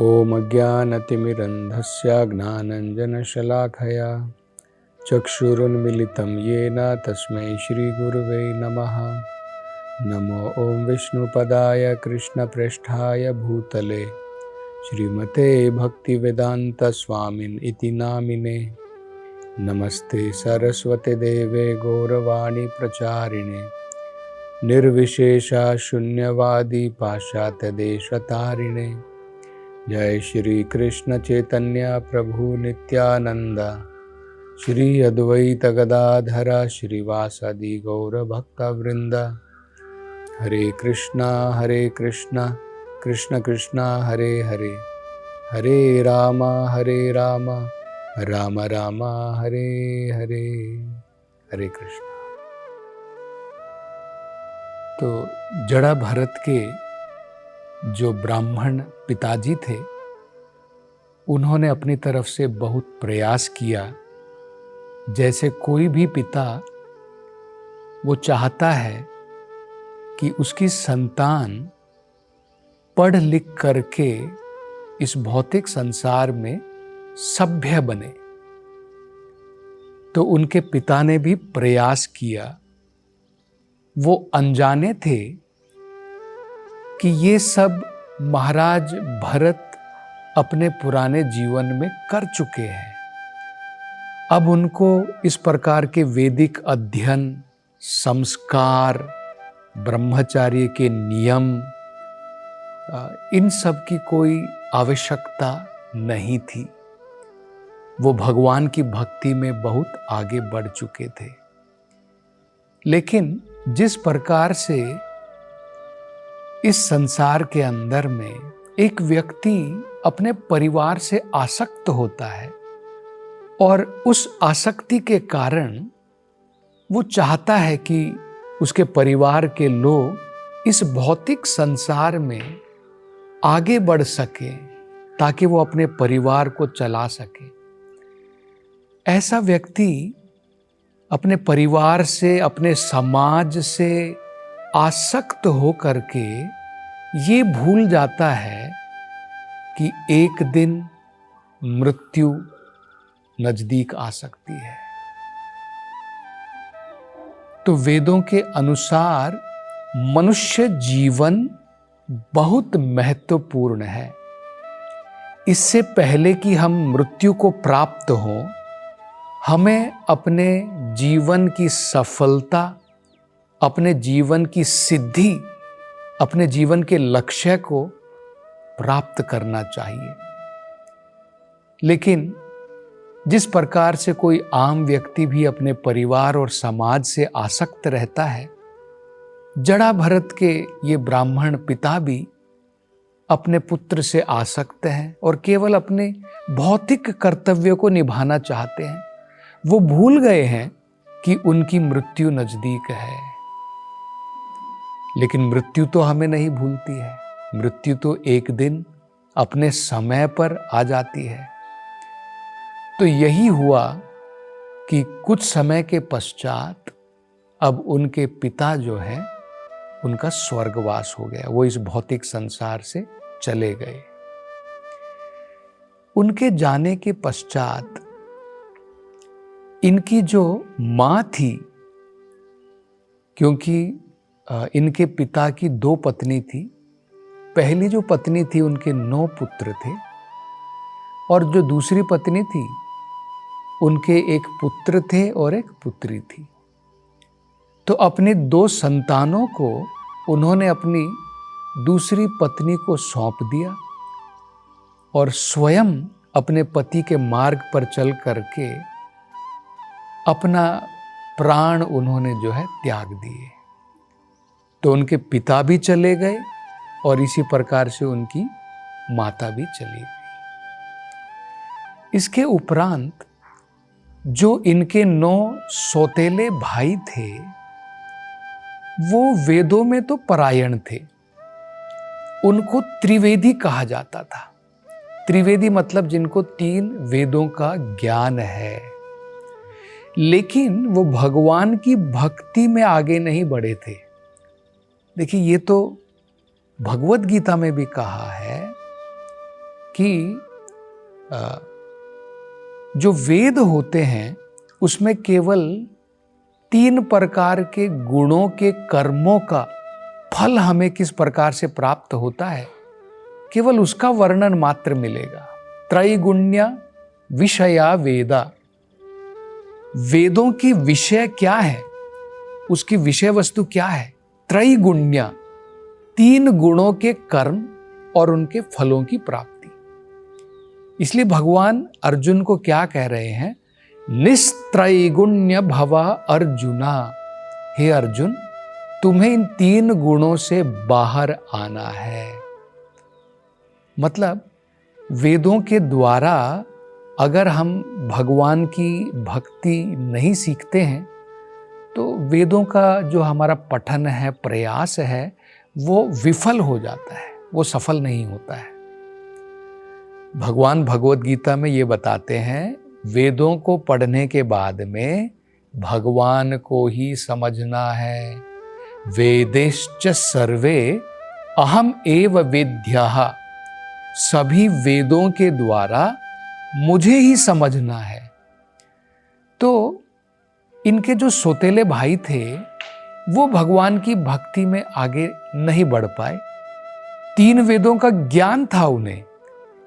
ॐ अज्ञानतिमिरन्धस्य ज्ञानञ्जनशलाखया चक्षुरुन्मिलितं येन तस्मै श्रीगुरुवे नमः। नमो ॐ विष्णुपदाय कृष्णप्रेष्ठाय भूतले श्रीमते भक्तिवेदान्तस्वामिन् इति नामिने। नमस्ते सरस्वते देवे गौरवाणी प्रचारिणे निर्विशेषा शून्यवादी पाश्चात्यदेशतारिणे। जय श्री कृष्ण चैतन्य प्रभु नित्यानंद श्री अद्वैत गदाधर श्रीवासादि गौर भक्तवृंद। हरे कृष्णा कृष्ण कृष्णा हरे हरे, हरे राम राम राम हरे हरे। हरे कृष्ण। तो जड़ा भरत के जो ब्राह्मण पिताजी थे, उन्होंने अपनी तरफ से बहुत प्रयास किया। जैसे कोई भी पिता वो चाहता है कि उसकी संतान पढ़ लिख करके इस भौतिक संसार में सभ्य बने, तो उनके पिता ने भी प्रयास किया। वो अनजाने थे कि ये सब महाराज भरत अपने पुराने जीवन में कर चुके हैं। अब उनको इस प्रकार के वैदिक अध्ययन, संस्कार, ब्रह्मचर्य के नियम, इन सब की कोई आवश्यकता नहीं थी। वो भगवान की भक्ति में बहुत आगे बढ़ चुके थे। लेकिन जिस प्रकार से इस संसार के अंदर में एक व्यक्ति अपने परिवार से आसक्त होता है और उस आसक्ति के कारण वो चाहता है कि उसके परिवार के लोग इस भौतिक संसार में आगे बढ़ सके ताकि वो अपने परिवार को चला सके। ऐसा व्यक्ति अपने परिवार से, अपने समाज से आसक्त हो करके ये भूल जाता है कि एक दिन मृत्यु नजदीक आ सकती है। तो वेदों के अनुसार मनुष्य जीवन बहुत महत्वपूर्ण है। इससे पहले कि हम मृत्यु को प्राप्त हो, हमें अपने जीवन की सफलता, अपने जीवन की सिद्धि, अपने जीवन के लक्ष्य को प्राप्त करना चाहिए। लेकिन जिस प्रकार से कोई आम व्यक्ति भी अपने परिवार और समाज से आसक्त रहता है, जड़ा भरत के ये ब्राह्मण पिता भी अपने पुत्र से आसक्त हैं और केवल अपने भौतिक कर्तव्य को निभाना चाहते हैं। वो भूल गए हैं कि उनकी मृत्यु नजदीक है। लेकिन मृत्यु तो हमें नहीं भूलती है। मृत्यु तो एक दिन अपने समय पर आ जाती है। तो यही हुआ कि कुछ समय के पश्चात अब उनके पिता जो है, उनका स्वर्गवास हो गया। वो इस भौतिक संसार से चले गए। उनके जाने के पश्चात इनकी जो माँ थी, क्योंकि इनके पिता की 2 पत्नी थी। पहली जो पत्नी थी, उनके 9 पुत्र थे, और जो दूसरी पत्नी थी, उनके एक पुत्र थे और एक पुत्री थी। तो अपने 2 संतानों को उन्होंने अपनी दूसरी पत्नी को सौंप दिया और स्वयं अपने पति के मार्ग पर चल करके अपना प्राण उन्होंने जो है त्याग दिए। तो उनके पिता भी चले गए और इसी प्रकार से उनकी माता भी चली गई। इसके उपरांत जो इनके 9 सौतेले भाई थे, वो वेदों में तो परायण थे। उनको त्रिवेदी कहा जाता था। त्रिवेदी मतलब जिनको 3 वेदों का ज्ञान है। लेकिन वो भगवान की भक्ति में आगे नहीं बढ़े थे। देखिए, ये तो भगवत गीता में भी कहा है कि जो वेद होते हैं उसमें केवल 3 प्रकार के गुणों के कर्मों का फल हमें किस प्रकार से प्राप्त होता है, केवल उसका वर्णन मात्र मिलेगा। त्रैगुण्य विषया वेदा, वेदों की विषय क्या है, उसकी विषय वस्तु क्या है। त्रैगुण्य, 3 गुणों के कर्म और उनके फलों की प्राप्ति। इसलिए भगवान अर्जुन को क्या कह रहे हैं, निस्त्रैगुण्य भवा अर्जुना, हे अर्जुन तुम्हें इन 3 गुणों से बाहर आना है। मतलब वेदों के द्वारा अगर हम भगवान की भक्ति नहीं सीखते हैं तो वेदों का जो हमारा पठन है, प्रयास है, वो विफल हो जाता है, वो सफल नहीं होता है। भगवान भगवत गीता में ये बताते हैं, वेदों को पढ़ने के बाद में भगवान को ही समझना है। वेदेश्च सर्वे अहम एव वेद्यः, सभी वेदों के द्वारा मुझे ही समझना है। तो इनके जो सौतेले भाई थे वो भगवान की भक्ति में आगे नहीं बढ़ पाए। 3 वेदों का ज्ञान था उन्हें,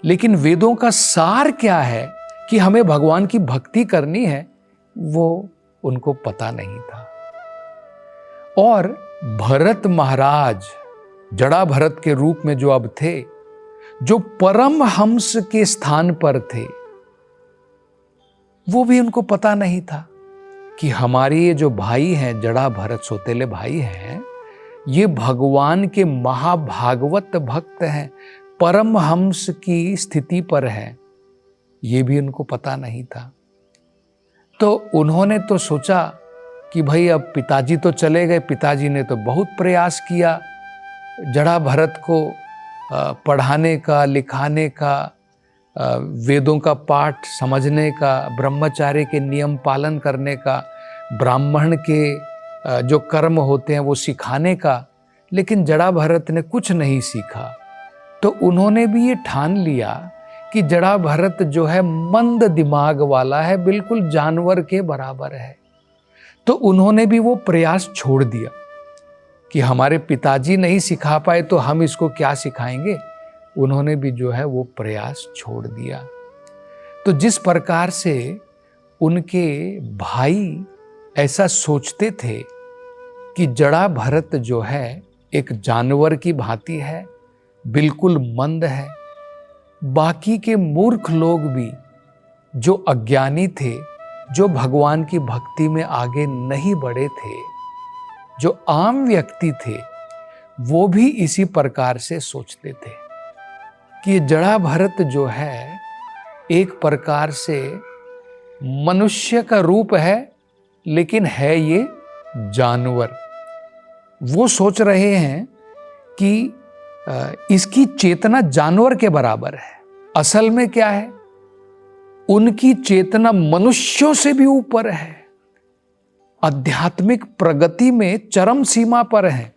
लेकिन वेदों का सार क्या है कि हमें भगवान की भक्ति करनी है, वो उनको पता नहीं था। और भरत महाराज जड़ा भरत के रूप में जो अब थे, जो परम हंस के स्थान पर थे, वो भी उनको पता नहीं था कि हमारे ये जो भाई हैं, जड़ा भरत सौतेले भाई हैं, ये भगवान के महाभागवत भक्त हैं, परम हंस की स्थिति पर है। ये भी उनको पता नहीं था। तो उन्होंने तो सोचा कि भाई अब पिताजी तो चले गए, पिताजी ने तो बहुत प्रयास किया जड़ा भरत को पढ़ाने का, लिखाने का, वेदों का पाठ समझने का, ब्रह्मचार्य के नियम पालन करने का, ब्राह्मण के जो कर्म होते हैं वो सिखाने का, लेकिन जड़ा भरत ने कुछ नहीं सीखा। तो उन्होंने भी ये ठान लिया कि जड़ा भरत जो है मंद दिमाग वाला है, बिल्कुल जानवर के बराबर है। तो उन्होंने भी वो प्रयास छोड़ दिया कि हमारे पिताजी नहीं सिखा पाए तो हम इसको क्या सिखाएंगे। उन्होंने भी जो है वो प्रयास छोड़ दिया। तो जिस प्रकार से उनके भाई ऐसा सोचते थे कि जड़ा भरत जो है एक जानवर की भांति है, बिल्कुल मंद है, बाकी के मूर्ख लोग भी जो अज्ञानी थे, जो भगवान की भक्ति में आगे नहीं बढ़े थे, जो आम व्यक्ति थे, वो भी इसी प्रकार से सोचते थे कि जड़ा भरत जो है एक प्रकार से मनुष्य का रूप है, लेकिन है ये जानवर। वो सोच रहे हैं कि इसकी चेतना जानवर के बराबर है। असल में क्या है, उनकी चेतना मनुष्यों से भी ऊपर है, आध्यात्मिक प्रगति में चरम सीमा पर है,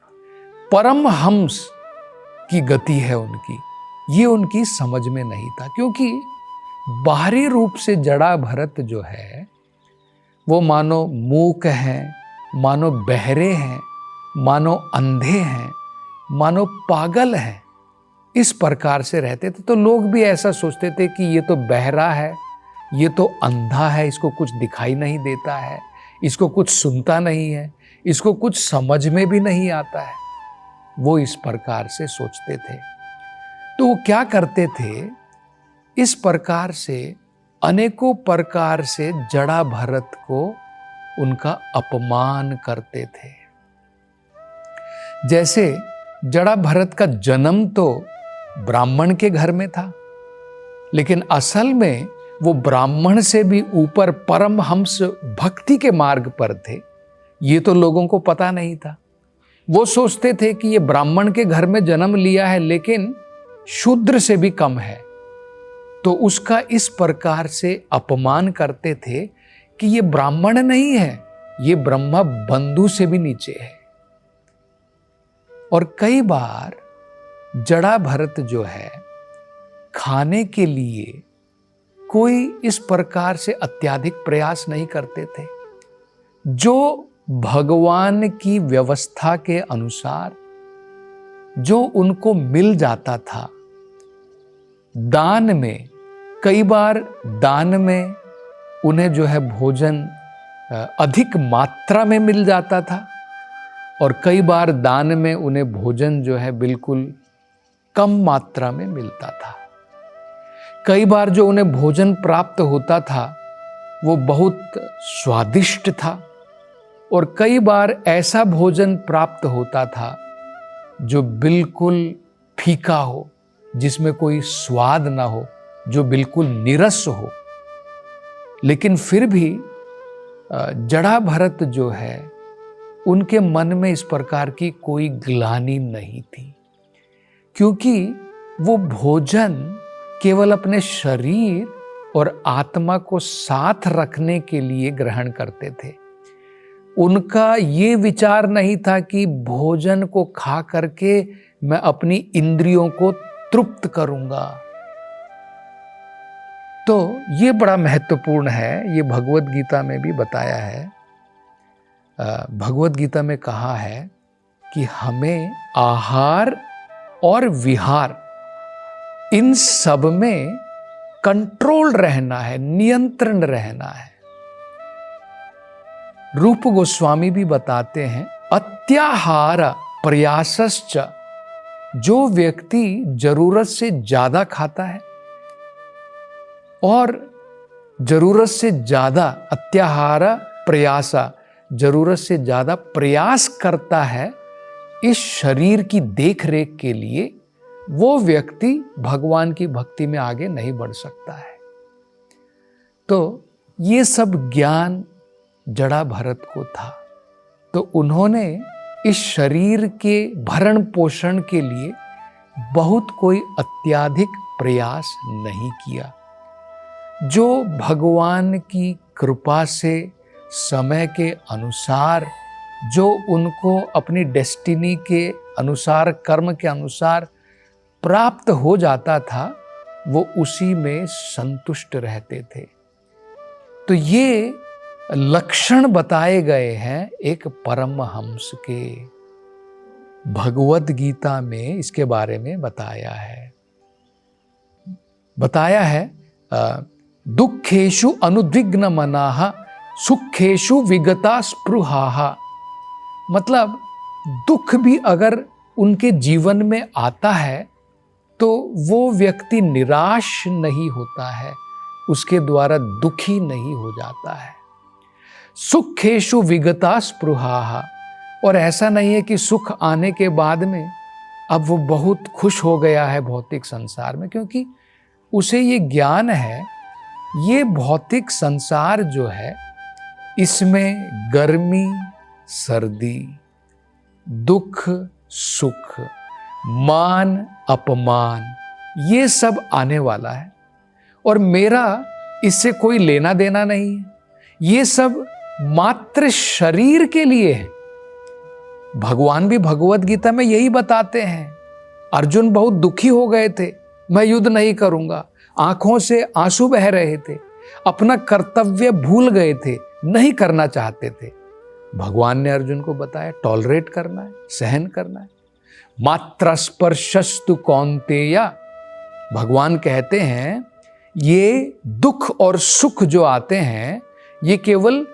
परम हंस की गति है उनकी। ये उनकी समझ में नहीं था, क्योंकि बाहरी रूप से जड़ा भरत जो है वो मानो मूक हैं, मानो बहरे हैं, मानो अंधे हैं, मानो पागल हैं, इस प्रकार से रहते थे। तो लोग भी ऐसा सोचते थे कि ये तो बहरा है, ये तो अंधा है, इसको कुछ दिखाई नहीं देता है, इसको कुछ सुनता नहीं है, इसको कुछ समझ में भी नहीं आता है। वो इस प्रकार से सोचते थे। तो वो क्या करते थे, इस प्रकार से अनेकों प्रकार से जड़ा भरत को उनका अपमान करते थे। जैसे जड़ा भरत का जन्म तो ब्राह्मण के घर में था, लेकिन असल में वो ब्राह्मण से भी ऊपर परमहंस भक्ति के मार्ग पर थे। ये तो लोगों को पता नहीं था। वो सोचते थे कि ये ब्राह्मण के घर में जन्म लिया है, लेकिन शूद्र से भी कम है। तो उसका इस प्रकार से अपमान करते थे कि ये ब्राह्मण नहीं है, ये ब्रह्मा बंधु से भी नीचे है। और कई बार जड़ा भरत जो है खाने के लिए कोई इस प्रकार से अत्याधिक प्रयास नहीं करते थे। जो भगवान की व्यवस्था के अनुसार जो उनको मिल जाता था, दान में, कई बार दान में उन्हें जो है भोजन अधिक मात्रा में मिल जाता था और कई बार दान में उन्हें भोजन जो है बिल्कुल कम मात्रा में मिलता था। कई बार जो उन्हें भोजन प्राप्त होता था वो बहुत स्वादिष्ट था और कई बार ऐसा भोजन प्राप्त होता था जो बिल्कुल फीका हो, जिसमें कोई स्वाद ना हो, जो बिल्कुल नीरस हो। लेकिन फिर भी जड़ा भरत जो है उनके मन में इस प्रकार की कोई ग्लानि नहीं थी, क्योंकि वो भोजन केवल अपने शरीर और आत्मा को साथ रखने के लिए ग्रहण करते थे। उनका ये विचार नहीं था कि भोजन को खा करके मैं अपनी इंद्रियों को तृप्त करूंगा। तो ये बड़ा महत्वपूर्ण है, ये भगवत गीता में भी बताया है। भगवत गीता में कहा है कि हमें आहार और विहार इन सब में कंट्रोल रहना है, नियंत्रण रहना है। रूप गोस्वामी भी बताते हैं, अत्याहार प्रयासश्च, जो व्यक्ति जरूरत से ज्यादा खाता है और जरूरत से ज्यादा, अत्याहार प्रयासा, जरूरत से ज्यादा प्रयास करता है इस शरीर की देखरेख के लिए, वो व्यक्ति भगवान की भक्ति में आगे नहीं बढ़ सकता है। तो ये सब ज्ञान जड़ा भरत को था, तो उन्होंने इस शरीर के भरण पोषण के लिए बहुत कोई अत्याधिक प्रयास नहीं किया। जो भगवान की कृपा से समय के अनुसार जो उनको अपनी डेस्टिनी के अनुसार, कर्म के अनुसार प्राप्त हो जाता था, वो उसी में संतुष्ट रहते थे। तो ये लक्षण बताए गए हैं एक परमहंस के। भगवत गीता में इसके बारे में बताया है दुखेषु अनुद्विग्न मनाः सुखेषु विगता स्पृहाः। मतलब दुख भी अगर उनके जीवन में आता है तो वो व्यक्ति निराश नहीं होता है, उसके द्वारा दुखी नहीं हो जाता है। सुखेषु विगता स्पृहाः, और ऐसा नहीं है कि सुख आने के बाद में अब वो बहुत खुश हो गया है भौतिक संसार में, क्योंकि उसे ये ज्ञान है ये भौतिक संसार जो है इसमें गर्मी सर्दी, दुख सुख, मान अपमान, ये सब आने वाला है और मेरा इससे कोई लेना देना नहीं है। ये सब मात्र शरीर के लिए है। भगवान भी भगवत गीता में यही बताते हैं। अर्जुन बहुत दुखी हो गए थे, मैं युद्ध नहीं करूंगा, आंखों से आंसू बह रहे थे, अपना कर्तव्य भूल गए थे, नहीं करना चाहते थे। भगवान ने अर्जुन को बताया टॉलरेट करना है, सहन करना है। मात्र स्पर्शस्तु कौन्तेय, भगवान कहते हैं ये दुख और सुख जो आते हैं ये केवल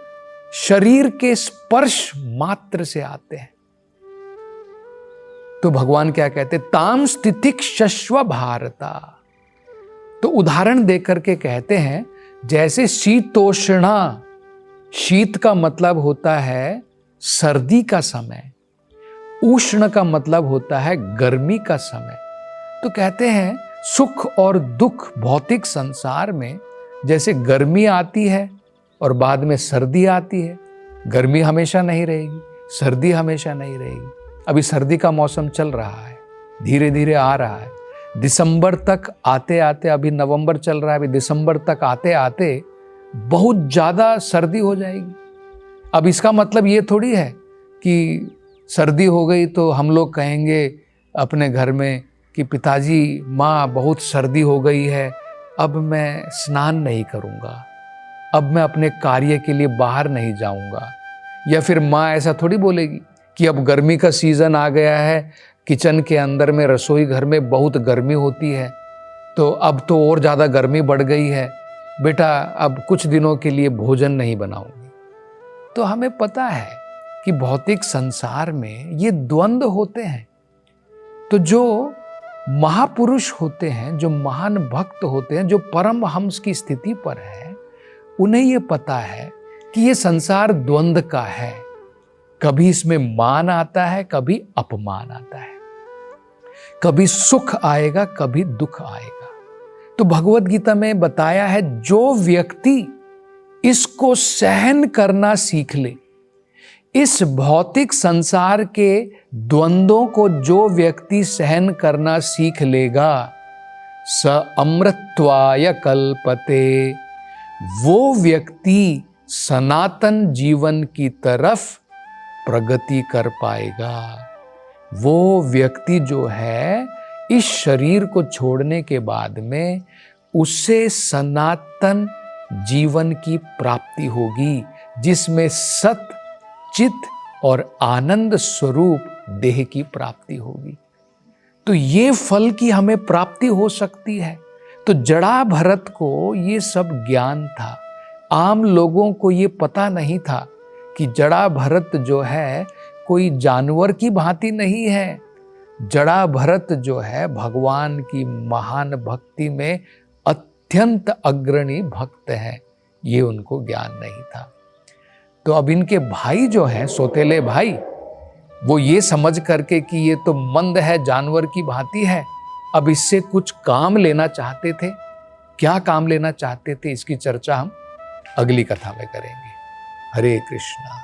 शरीर के स्पर्श मात्र से आते हैं। तो भगवान क्या कहते, ताम स्थितिक्षस्व भारता। तो उदाहरण देकर के कहते हैं जैसे शीतोष्णा, शीत का मतलब होता है सर्दी का समय, उष्ण का मतलब होता है गर्मी का समय। तो कहते हैं सुख और दुख भौतिक संसार में जैसे गर्मी आती है और बाद में सर्दी आती है। गर्मी हमेशा नहीं रहेगी, सर्दी हमेशा नहीं रहेगी। अभी सर्दी का मौसम चल रहा है, धीरे धीरे आ रहा है। दिसंबर तक आते आते, अभी नवंबर चल रहा है, अभी दिसंबर तक आते आते बहुत ज़्यादा सर्दी हो जाएगी। अब इसका मतलब ये थोड़ी है कि सर्दी हो गई तो हम लोग कहेंगे अपने घर में कि पिताजी, माँ बहुत सर्दी हो गई है, अब मैं स्नान नहीं करूँगा, अब मैं अपने कार्य के लिए बाहर नहीं जाऊँगा। या फिर माँ ऐसा थोड़ी बोलेगी कि अब गर्मी का सीज़न आ गया है, किचन के अंदर में, रसोई घर में बहुत गर्मी होती है, तो अब तो और ज़्यादा गर्मी बढ़ गई है, बेटा अब कुछ दिनों के लिए भोजन नहीं बनाऊंगी। तो हमें पता है कि भौतिक संसार में ये द्वंद्व होते हैं। तो जो महापुरुष होते हैं, जो महान भक्त होते हैं, जो परम हंस की स्थिति पर है, उन्हें ये पता है कि ये संसार द्वंद्व का है। कभी इसमें मान आता है, कभी अपमान आता है, कभी सुख आएगा, कभी दुख आएगा। तो भगवत गीता में बताया है, जो व्यक्ति इसको सहन करना सीख ले, इस भौतिक संसार के द्वंद्वों को जो व्यक्ति सहन करना सीख लेगा, स अमृतत्वाय कल्पते, वो व्यक्ति सनातन जीवन की तरफ प्रगति कर पाएगा। वो व्यक्ति जो है, इस शरीर को छोड़ने के बाद में उसे सनातन जीवन की प्राप्ति होगी, जिसमें सत, चित और आनंद स्वरूप देह की प्राप्ति होगी। तो ये फल की हमें प्राप्ति हो सकती है। तो जड़ा भरत को ये सब ज्ञान था। आम लोगों को ये पता नहीं था कि जड़ा भरत जो है कोई जानवर की भांति नहीं है। जड़ा भरत जो है भगवान की महान भक्ति में अत्यंत अग्रणी भक्त है। ये उनको ज्ञान नहीं था। तो अब इनके भाई जो हैं, सौतेले भाई, वो ये समझ करके कि ये तो मंद है, जानवर की भांति है, अब इससे कुछ काम लेना चाहते थे। क्या काम लेना चाहते थे, इसकी चर्चा हम अगली कथा में करेंगे। हरे कृष्णा।